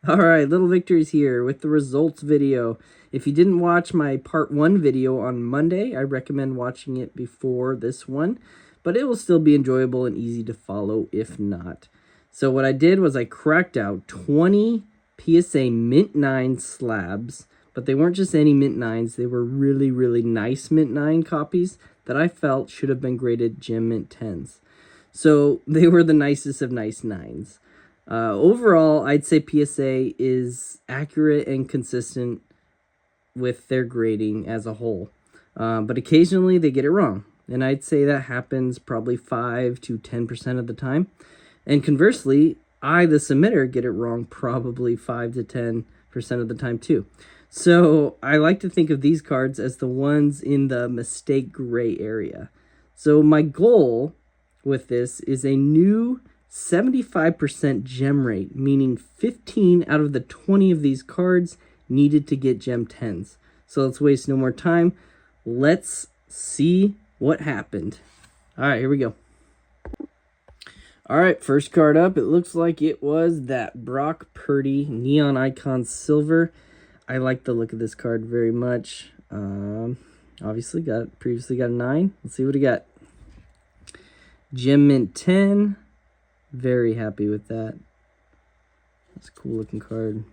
Alright, Little Victories here with the results video. If you didn't watch my part 1 video on Monday, I recommend watching it before this one, but it will still be enjoyable and easy to follow if not. So what I did was I cracked out 20 PSA Mint 9 slabs, but they weren't just any Mint 9s, they were really, really nice Mint 9 copies that I felt should have been graded Gem Mint 10s. So they were the nicest of nice 9s. Overall, I'd say PSA is accurate and consistent with their grading as a whole. But occasionally they get it wrong. And I'd say that happens probably 5 to 10% of the time. And conversely, I, the submitter, get it wrong probably 5 to 10% of the time too. So I like to think of these cards as the ones in the mistake gray area. So my goal with this is a new 75% gem rate, meaning 15 out of the 20 of these cards needed to get gem 10s. So let's waste no more time. Let's see what happened. All right, here we go. All right, first card up. It looks like it was that Brock Purdy Neon Icon Silver. I like the look of this card very much. Obviously, previously got a 9. Let's see what he got. Gem Mint 10. Very happy with that. That's a cool looking card.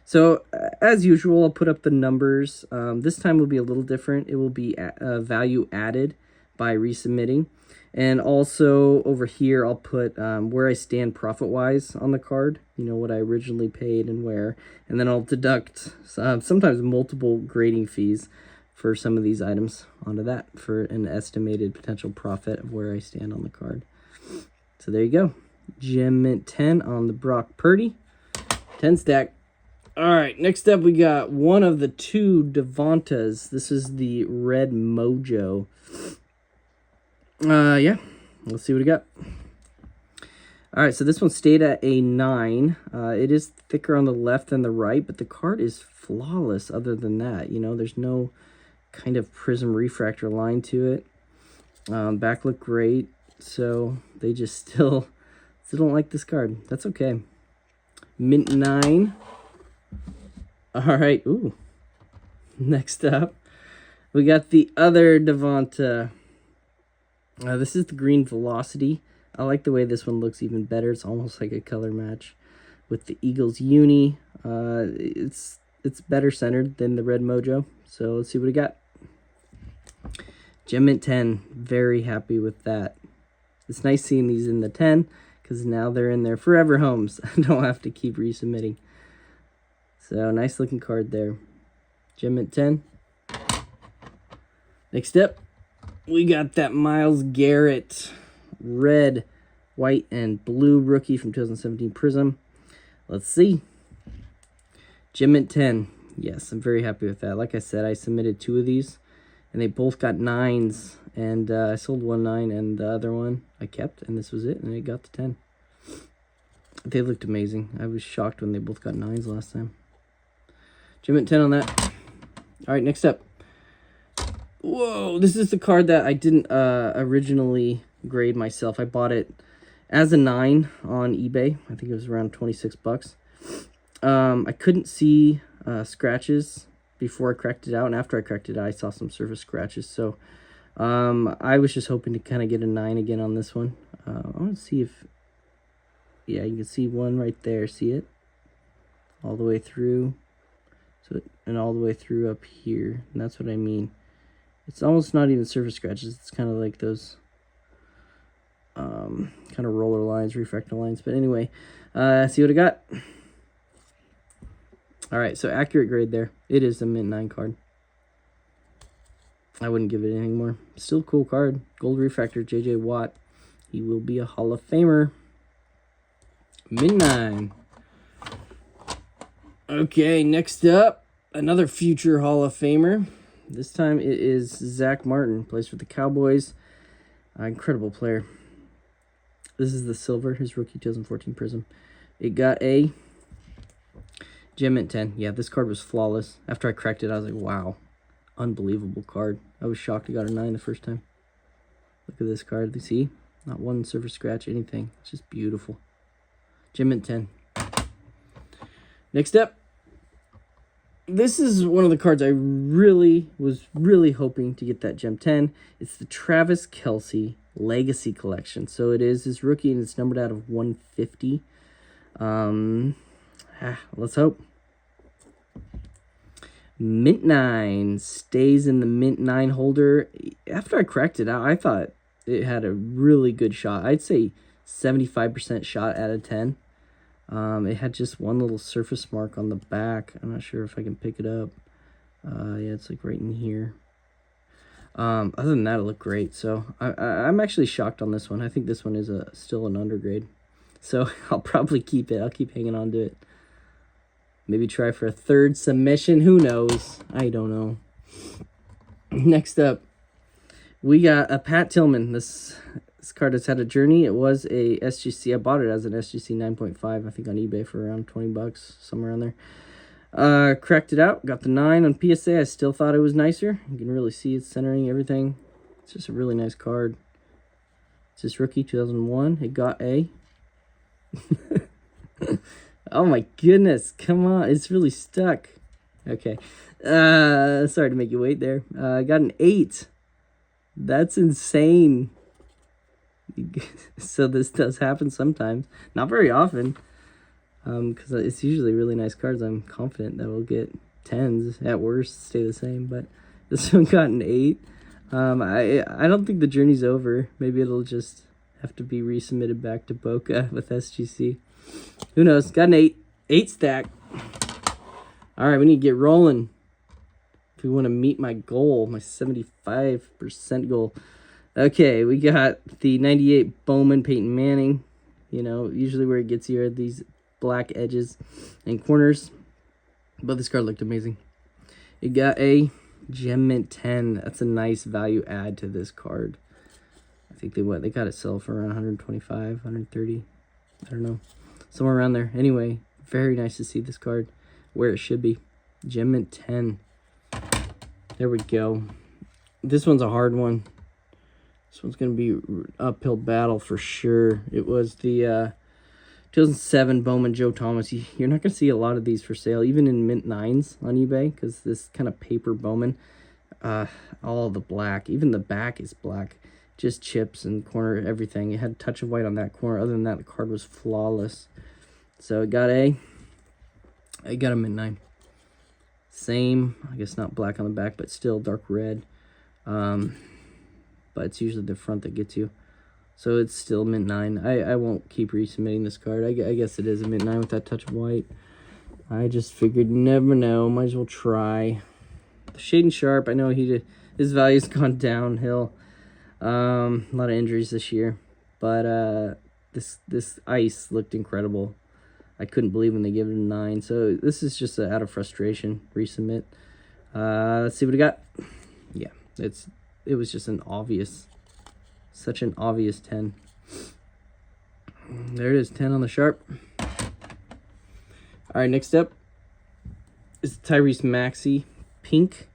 So, as usual, I'll put up the numbers. This time will be a little different. It will be value added by resubmitting. And also, over here, I'll put where I stand profit-wise on the card. You know, what I originally paid and where. And then I'll deduct sometimes multiple grading fees for some of these items onto that for an estimated potential profit of where I stand on the card. So there you go. Gem Mint 10 on the Brock Purdy. 10 stack. All right, next up we got one of the two Devontas. This is the Red Mojo. Yeah, let's see what we got. All right, so this one stayed at a 9. It is thicker on the left than the right, but the card is flawless other than that. You know, there's no kind of prism refractor line to it. Back look great. So they just still don't like this card. That's okay. Mint 9. All right. Ooh. Next up, we got the other Devonta. This is the Green Velocity. I like the way this one looks even better. It's almost like a color match with the Eagles uni. It's better centered than the Red Mojo. So let's see what we got. Gem Mint 10. Very happy with that. It's nice seeing these in the 10 because now they're in their forever homes. I don't have to keep resubmitting. So nice looking card there. Gem Mint 10. Next up, we got that Myles Garrett red, white, and blue rookie from 2017 Prism. Let's see. Gem Mint 10. Yes, I'm very happy with that. Like I said, I submitted 2 of these, and they both got 9s. And I sold one 9, and the other one I kept, and this was it, and it got to 10. They looked amazing. I was shocked when they both got 9s last time. Gem Mint 10 on that. All right, next up. Whoa, this is the card that I didn't originally grade myself. I bought it as a 9 on eBay. I think it was around 26 bucks. I couldn't see scratches before I cracked it out, and after I cracked it out, I saw some surface scratches. So I was just hoping to kind of get a 9 again on this one. I want to see if, yeah, you can see one right there. See it? All the way through. So, and all the way through up here. And that's what I mean. It's almost not even surface scratches. It's kind of like those kind of roller lines, refractor lines. But anyway, see what I got? All right, so accurate grade there. It is a Mint 9 card. I wouldn't give it anything more. Still a cool card. Gold refractor, J.J. Watt. He will be a Hall of Famer. Mint 9. Okay, next up, another future Hall of Famer. This time it is Zach Martin. Plays for the Cowboys. Incredible player. This is the silver, his rookie 2014 Prism. It got a Gem Mint 10. Yeah, this card was flawless. After I cracked it, I was like, wow. Unbelievable card. I was shocked I got a 9 the first time. Look at this card. You see? Not one surface scratch, anything. It's just beautiful. Gem Mint 10. Next up, this is one of the cards I was really hoping to get that Gem 10. It's the Travis Kelce Legacy Collection. So it is his rookie, and it's numbered out of 150. Let's hope. Mint 9 stays in the Mint 9 holder. After I cracked it out, I thought it had a really good shot. I'd say 75% shot out of 10. It had just one little surface mark on the back. I'm not sure if I can pick it up. Yeah, it's like right in here. Other than that, it looked great. So I'm actually shocked on this one. I think this one is still an undergrade. So I'll probably keep it. I'll keep hanging on to it. Maybe try for a third submission. Who knows? I don't know. Next up, we got a Pat Tillman. This card has had a journey. It was a SGC. I bought it as an SGC 9.5, I think on eBay for around 20 bucks, somewhere around there. Cracked it out. Got the 9 on PSA. I still thought it was nicer. You can really see it's centering everything. It's just a really nice card. It's this rookie 2001. It got a... Oh my goodness, come on, it's really stuck. Okay, sorry to make you wait there. I got an 8. That's insane. So this does happen sometimes, not very often, because it's usually really nice cards. I'm confident that we'll get 10s, at worst stay the same, but this one got an 8. I don't think the journey's over. Maybe it'll just have to be resubmitted back to Boca with SGC. Who knows? Got an 8 stack. All right, we need to get rolling if we want to meet my goal, my 75% goal. Okay, we got the 98 Bowman Peyton Manning. You know, usually where it gets you are these black edges and corners. But this card looked amazing. It got a Gem Mint 10. That's a nice value add to this card. I think they got it sell for around 125, 130. I don't know. Somewhere around there. Anyway, very nice to see this card where it should be. Gem Mint 10. There we go. This one's a hard one. This one's going to be an uphill battle for sure. It was the 2007 Bowman Joe Thomas. You're not going to see a lot of these for sale, even in Mint 9s on eBay, because this kind of paper Bowman, all the black, even the back is black. Just chips and corner, everything. It had a touch of white on that corner. Other than that, the card was flawless. So it got a Mint 9. Same, I guess not black on the back, but still dark red. But it's usually the front that gets you. So it's still Mint 9. I won't keep resubmitting this card. I guess it is a Mint 9 with that touch of white. I just figured, never know. Might as well try. The Shading Sharp, I know his value's gone downhill. A lot of injuries this year, but this ice looked incredible. I couldn't believe when they gave it a 9. So this is just out of frustration. Resubmit. Let's see what we got. Yeah, it was just such an obvious 10. There it is, 10 on the sharp. All right, next up is Tyrese Maxey Pink.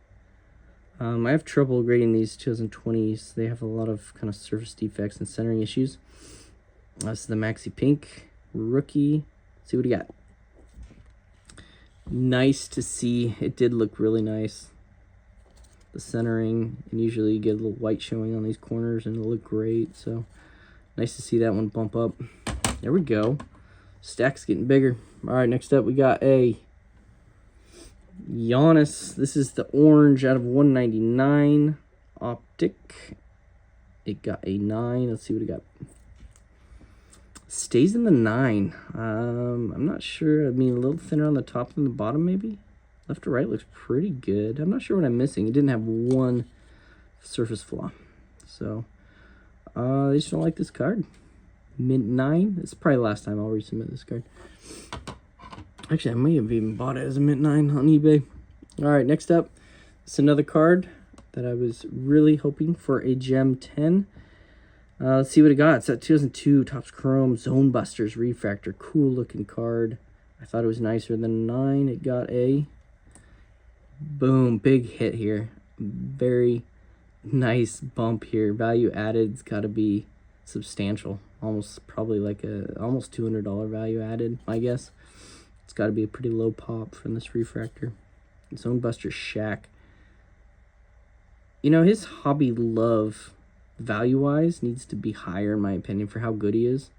I have trouble grading these 2020s. They have a lot of kind of surface defects and centering issues. This is the Maxey Pink rookie. Let's see what he got. Nice to see. It did look really nice. The centering, and usually you get a little white showing on these corners, and it'll look great. So nice to see that one bump up. There we go. Stack's getting bigger. All right, next up we got a Giannis. This is the orange out of 199 optic. It got a 9. Let's see what it got. Stays in the 9. I'm not sure. I mean, a little thinner on the top than the bottom, maybe. Left to right looks pretty good. I'm not sure what I'm missing. It didn't have one surface flaw. So, I just don't like this card. Mint 9. This is probably the last time I'll resubmit this card. Actually, I may have even bought it as a Mint 9 on eBay. All right, next up, it's another card that I was really hoping for a Gem 10. Let's see what it got. It's that 2002 Topps Chrome Zone Busters Refractor. Cool looking card. I thought it was nicer than 9. It got a boom, big hit here. Very nice bump here. Value added. It's got to be substantial. Almost probably like almost $200 value added, I guess. It's got to be a pretty low pop from this refractor. Zone Buster Shack. You know, his hobby love, value-wise, needs to be higher, in my opinion, for how good he is.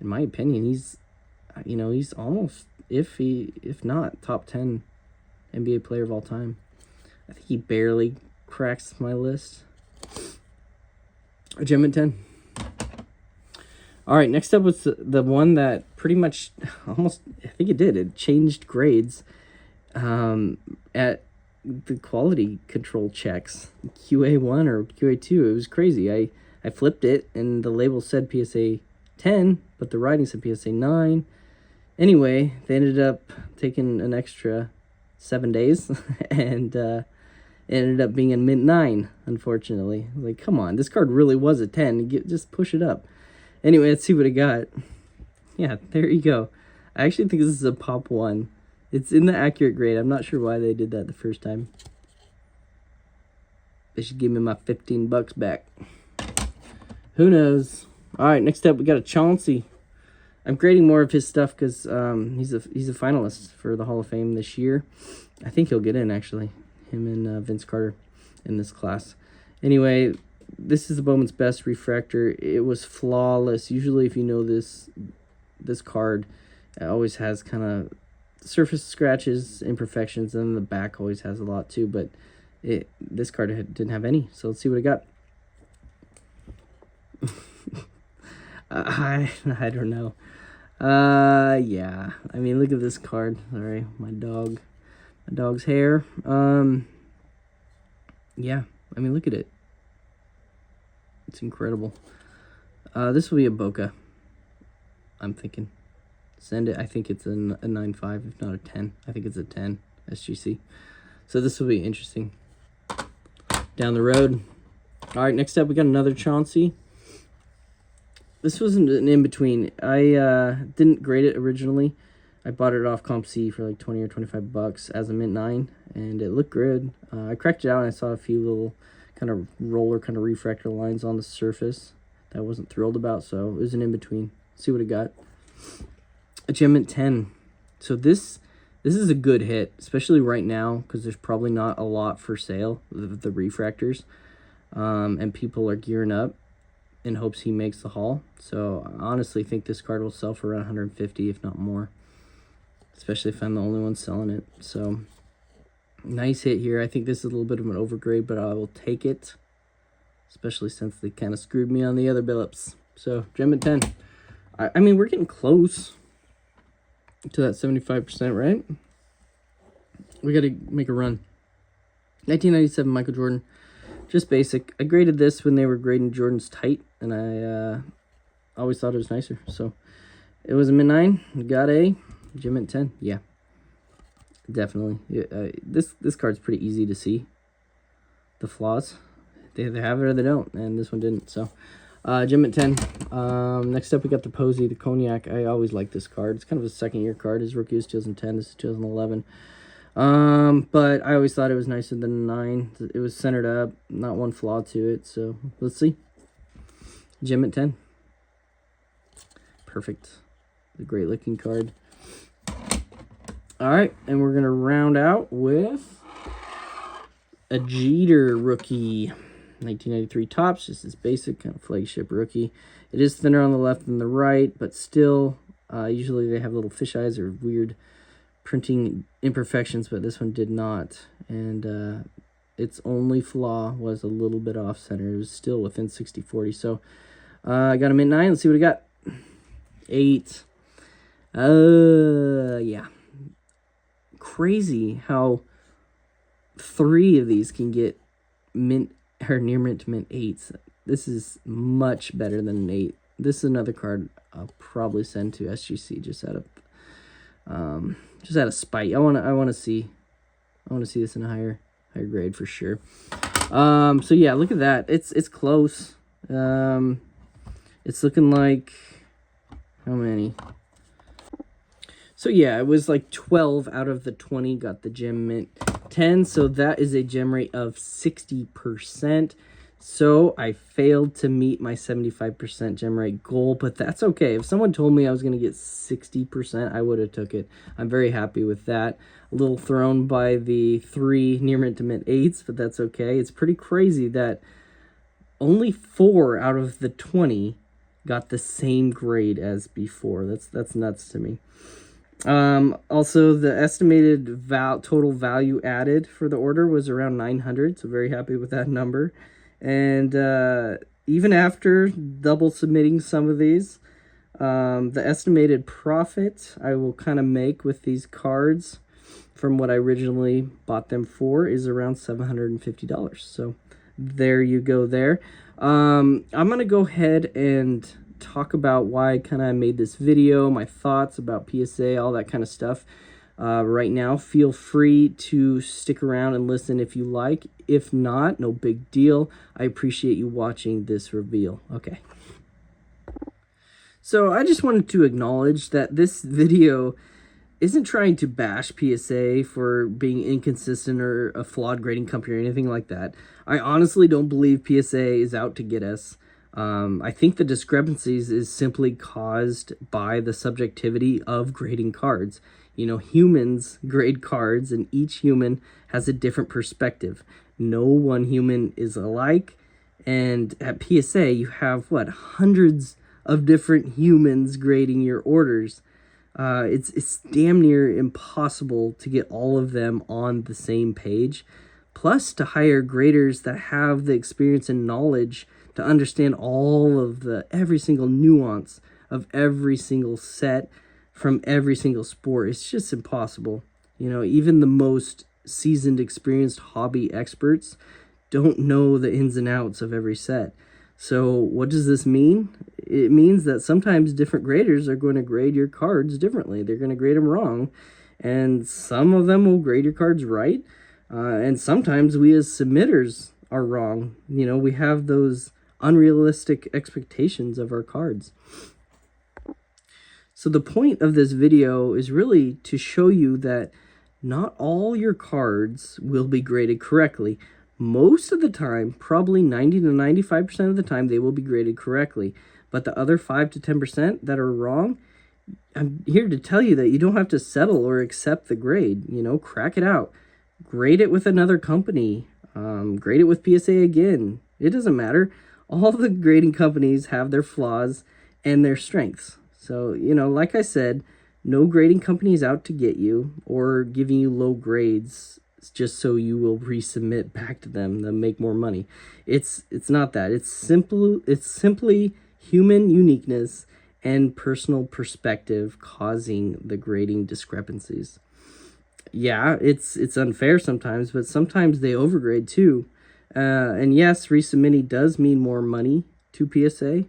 In my opinion, he's, you know, he's almost, if not, top 10 NBA player of all time. I think he barely cracks my list. A gem at 10. All right, next up was the one that pretty much almost, I think it did. It changed grades at the quality control checks. QA1 or QA2. It was crazy. I flipped it, and the label said PSA 10, but the writing said PSA 9. Anyway, they ended up taking an extra 7 days, and it ended up being a mint 9, unfortunately. Like, come on, this card really was a 10. Just push it up. Anyway, let's see what it got. Yeah, there you go. I actually think this is a pop 1. It's in the accurate grade. I'm not sure why they did that the first time. They should give me my $15 back. Who knows? All right, next up we got a Chauncey. I'm grading more of his stuff because he's a finalist for the Hall of Fame this year. I think he'll get in, actually. Him and Vince Carter in this class. Anyway, this is the Bowman's Best refractor. It was flawless. Usually, if you know this card, it always has kind of surface scratches, imperfections, and the back always has a lot too. But this card didn't have any. So let's see what it got. I don't know. Yeah. I mean, look at this card. Sorry, my dog's hair. Yeah. I mean, look at it. It's incredible. This will be a bokeh, I'm thinking. Send it. I think it's a 9.5, if not a 10. I think it's a 10 SGC. So this will be interesting down the road. All right, next up we got another Chauncey. This was an in-between. I didn't grade it originally. I bought it off Comp C for like 20 or 25 bucks as a mint 9, and it looked good. I cracked it out and I saw a few little kind of roller kind of refractor lines on the surface that I wasn't thrilled about, so it was an in-between. See what it got. A gem mint 10. So this is a good hit, especially right now, because there's probably not a lot for sale of the refractors, and people are gearing up in hopes he makes the haul. So I honestly think this card will sell for around 150, if not more, especially if I'm the only one selling it. So nice hit here. I think this is a little bit of an overgrade, but I will take it, especially since they kind of screwed me on the other Billups. So gem at 10. I mean, we're getting close to that 75%, right? We got to make a run. 1997 Michael Jordan. Just basic. I graded this when they were grading Jordan's tight, and I always thought it was nicer. So it was a mint 9. Got a gem at 10. Yeah, definitely. This card's pretty easy to see the flaws. They either have it or they don't, and this one didn't. So gem at 10. Next up we got the Posey, the Cognac. I always like this card. It's kind of a second-year card. His rookie was 2010. This is 2011. But I always thought it was nicer than a 9. It was centered up, not one flaw to it. So let's see. Gem at 10. Perfect. A great looking card. All right, and we're gonna round out with a Jeter rookie. 1993 Topps, just this basic kind of flagship rookie. It is thinner on the left than the right, but still, usually they have little fish eyes or weird printing imperfections, but this one did not. And its only flaw was a little bit off center. It was still within 60/40. So I got a mint 9. Let's see what I got. 8. Yeah. Crazy how 3 of these can get mint or near mint to mint 8s. This is much better than an 8. This is another card I'll probably send to SGC just out of spite. I want to see this in a higher grade for sure. So yeah, look at that. It's close. It's looking like how many? So yeah, it was like 12 out of the 20 got the gem mint 10. So that is a gem rate of 60%. So I failed to meet my 75% gem rate goal, but that's okay. If someone told me I was going to get 60%, I would have took it. I'm very happy with that. A little thrown by the 3 near mint to mint 8s, but that's okay. It's pretty crazy that only 4 out of the 20 got the same grade as before. That's nuts to me. Also, the estimated total value added for the order was around 900, so very happy with that number. And even after double submitting some of these, the estimated profit I will kind of make with these cards from what I originally bought them for is around $750. So there you go there. I'm going to go ahead and talk about why I kind of made this video, my thoughts about PSA, all that kind of stuff. Right now, feel free to stick around and listen if you like. If not, no big deal. I appreciate you watching this reveal. Okay. So I just wanted to acknowledge that this video isn't trying to bash PSA for being inconsistent or a flawed grading company or anything like that. I honestly don't believe PSA is out to get us. I think the discrepancies is simply caused by the subjectivity of grading cards. You know, humans grade cards, and each human has a different perspective. No one human is alike, and at PSA, you have, what, hundreds of different humans grading your orders. It's damn near impossible to get all of them on the same page. Plus, to hire graders that have the experience and knowledge to understand all of every single nuance of every single set from every single sport. It's just impossible. You know, even the most seasoned, experienced hobby experts don't know the ins and outs of every set. So what does this mean? It means that sometimes different graders are going to grade your cards differently. They're going to grade them wrong, and some of them will grade your cards right. And sometimes we as submitters are wrong. You know, we have those unrealistic expectations of our cards. So the point of this video is really to show you that not all your cards will be graded correctly. Most of the time, probably 90 to 95% of the time, they will be graded correctly. But the other 5 to 10% that are wrong, I'm here to tell you that you don't have to settle or accept the grade. You know, crack it out. Grade it with another company. Grade it with PSA again. It doesn't matter. All the grading companies have their flaws and their strengths. So, you know, like I said, no grading company is out to get you or giving you low grades just so you will resubmit back to them to make more money. It's not that. It's simply human uniqueness and personal perspective causing the grading discrepancies. Yeah, it's unfair sometimes, but sometimes they overgrade too. And yes, resubmitting does mean more money to PSA,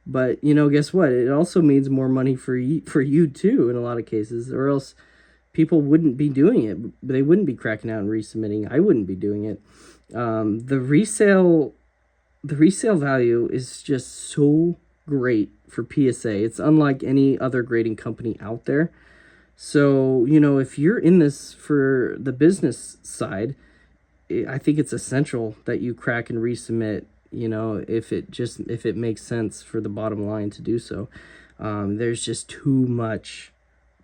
but you know, guess what? It also means more money for you too in a lot of cases, or else people wouldn't be doing it. They wouldn't be cracking out and resubmitting. I wouldn't be doing it. The resale value is just so great for PSA. It's unlike any other grading company out there. So, you know, if you're in this for the business side, I think it's essential that you crack and resubmit, you know, if it makes sense for the bottom line to do so. There's just too much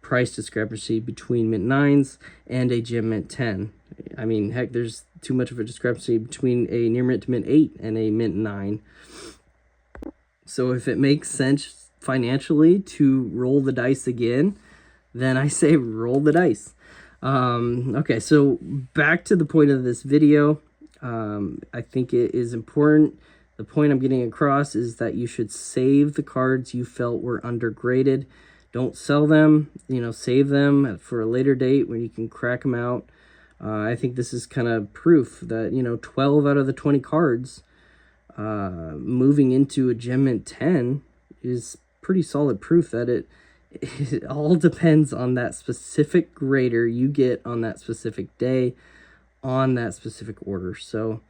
price discrepancy between mint 9s and a gem mint 10. I mean, heck, there's too much of a discrepancy between a near mint to mint 8 and a mint 9. So if it makes sense financially to roll the dice again, then I say roll the dice. Okay, so back to the point of this video. I think it is important. The point I'm getting across is that you should save the cards you felt were undergraded. Don't sell them, you know, save them for a later date when you can crack them out. I think this is kind of proof that, you know, 12 out of the 20 cards moving into a gem mint 10 is pretty solid proof that it all depends on that specific grader you get on that specific day, on that specific order. So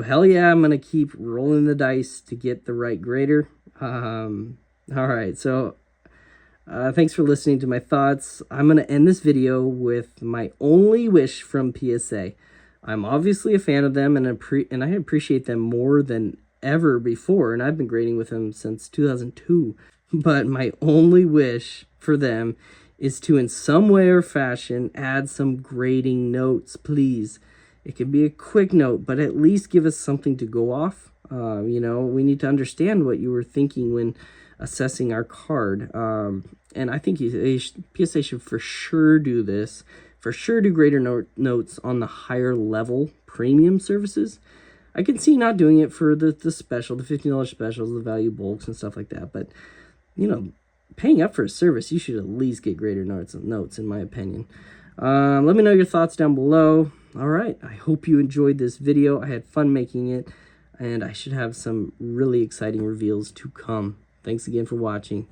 hell yeah, I'm going to keep rolling the dice to get the right grader. All right, so thanks for listening to my thoughts. I'm going to end this video with my only wish from PSA. I'm obviously a fan of them, and I appreciate them more than ever before, and I've been grading with them since 2002. But my only wish for them is to, in some way or fashion, add some grading notes, please. It could be a quick note, but at least give us something to go off. You know, we need to understand what you were thinking when assessing our card. And I think PSA should for sure do this. For sure do grader notes on the higher level premium services. I can see not doing it for the special, the $15 specials, the value bulks and stuff like that. But, you know, paying up for a service, you should at least get grader notes, in my opinion. Let me know your thoughts down below. All right, I hope you enjoyed this video. I had fun making it, and I should have some really exciting reveals to come. Thanks again for watching.